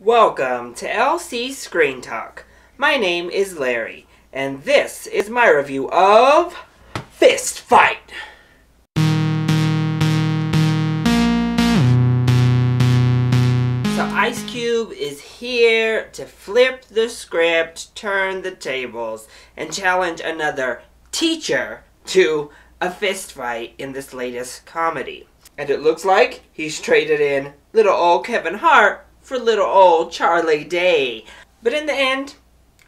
Welcome to LC Screen Talk. My name is Larry, and this is my review of Fist Fight. So Ice Cube is here to flip the script, turn the tables, and challenge another teacher to a fist fight in this latest comedy. And it looks like he's traded in little old Kevin Hart for little old Charlie Day. But in the end,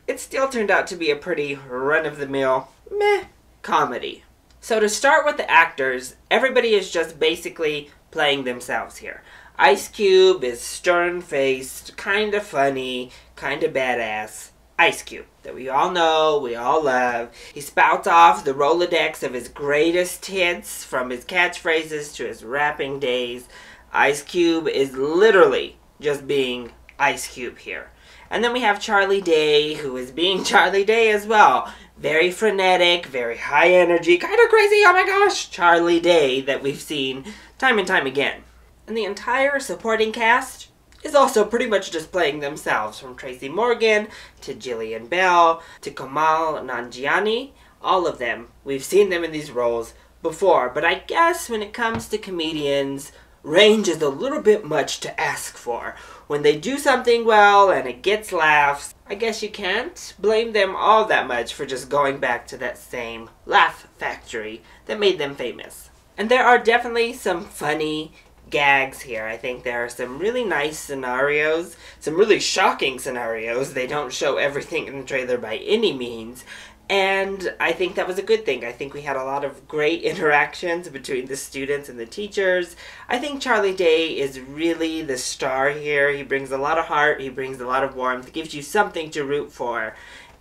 it still turned out to be a pretty run-of-the-mill, meh comedy. So to start with the actors, everybody is just basically playing themselves here. Ice Cube is stern-faced, kinda funny, kinda badass. Ice Cube, that we all know, we all love. He spouts off the Rolodex of his greatest hits, from his catchphrases to his rapping days. Ice Cube is literally just being Ice Cube here. And then we have Charlie Day, who is being Charlie Day as well. Very frenetic, very high energy, kind of crazy, oh my gosh, Charlie Day that we've seen time and time again. And the entire supporting cast is also pretty much just playing themselves, from Tracy Morgan to Jillian Bell to Kamal Nanjiani. All of them, we've seen them in these roles before, but I guess when it comes to comedians, range is a little bit much to ask for. When they do something well and it gets laughs, I guess you can't blame them all that much for just going back to that same laugh factory that made them famous. And there are definitely some funny gags here. I think there are some really nice scenarios, some really shocking scenarios. They don't show everything in the trailer by any means. And I think that was a good thing. I think we had a lot of great interactions between the students and the teachers. I think Charlie Day is really the star here. He brings a lot of heart, he brings a lot of warmth, gives you something to root for.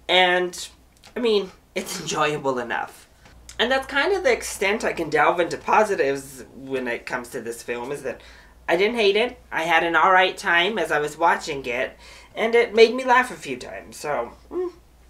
And, I mean, it's enjoyable enough. And that's kind of the extent I can delve into positives when it comes to this film, is that I didn't hate it. I had an alright time as I was watching it, and it made me laugh a few times, so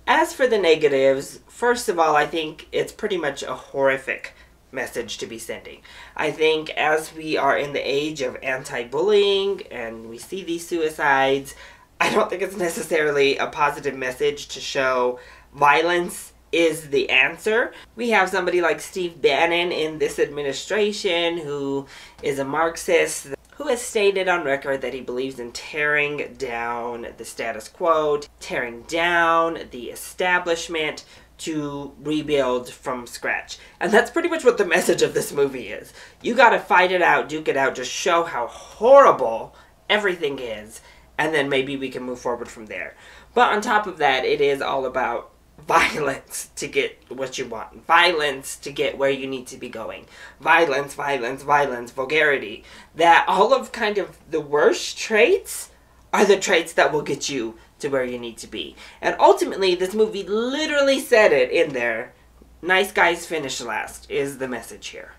As for the negatives, first of all, I think it's pretty much a horrific message to be sending. I think as we are in the age of anti-bullying and we see these suicides, I don't think it's necessarily a positive message to show violence is the answer. We have somebody like Steve Bannon in this administration who is a Marxist, who has stated on record that he believes in tearing down the status quo, tearing down the establishment to rebuild from scratch. And that's pretty much what the message of this movie is. You gotta fight it out, duke it out, just show how horrible everything is, and then maybe we can move forward from there. But on top of that, it is all about violence to get what you want. Violence to get where you need to be going. Violence, violence, violence, vulgarity. That all of kind of the worst traits are the traits that will get you to where you need to be. And ultimately, this movie literally said it in there. Nice guys finish last is the message here.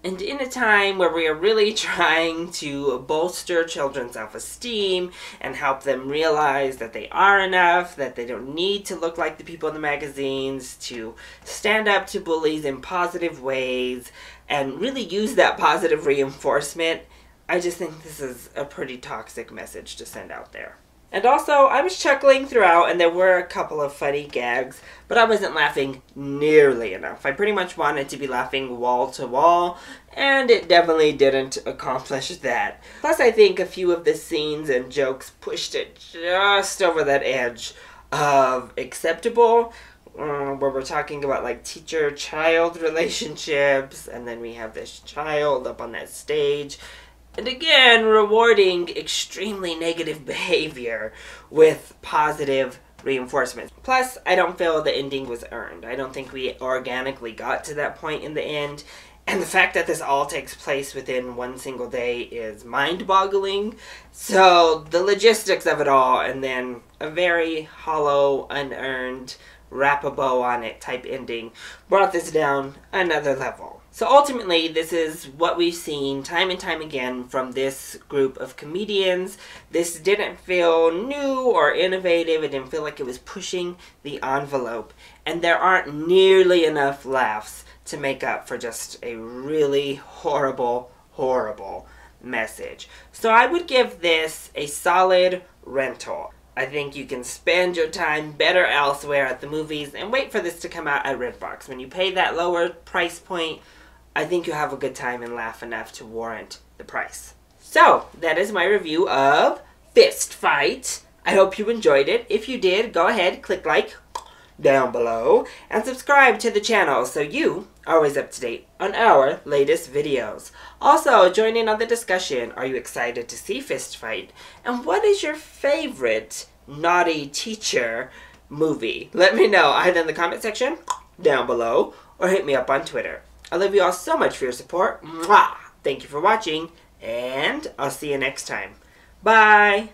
And in a time where we are really trying to bolster children's self-esteem and help them realize that they are enough, that they don't need to look like the people in the magazines, to stand up to bullies in positive ways, and really use that positive reinforcement, I just think this is a pretty toxic message to send out there. And also, I was chuckling throughout, and there were a couple of funny gags, but I wasn't laughing nearly enough. I pretty much wanted to be laughing wall to wall, and it definitely didn't accomplish that. Plus, I think a few of the scenes and jokes pushed it just over that edge of acceptable, where we're talking about like teacher-child relationships, and then we have this child up on that stage. And again, rewarding extremely negative behavior with positive reinforcement. Plus, I don't feel the ending was earned. I don't think we organically got to that point in the end. And the fact that this all takes place within one single day is mind-boggling. So, the logistics of it all, and then a very hollow, unearned, wrap a bow on it type ending, brought this down another level. So ultimately, this is what we've seen time and time again from this group of comedians. This didn't feel new or innovative. It didn't feel like it was pushing the envelope. And there aren't nearly enough laughs to make up for just a really horrible, horrible message. So I would give this a solid rental. I think you can spend your time better elsewhere at the movies and wait for this to come out at Redbox. When you pay that lower price point, I think you'll have a good time and laugh enough to warrant the price. So, that is my review of Fist Fight. I hope you enjoyed it. If you did, go ahead, click like down below, and subscribe to the channel so you are always up to date on our latest videos. Also, join in on the discussion. Are you excited to see Fist Fight? And what is your favorite naughty teacher movie? Let me know either in the comment section down below or hit me up on Twitter. I love you all so much for your support. Mwah! Thank you for watching, and I'll see you next time. Bye!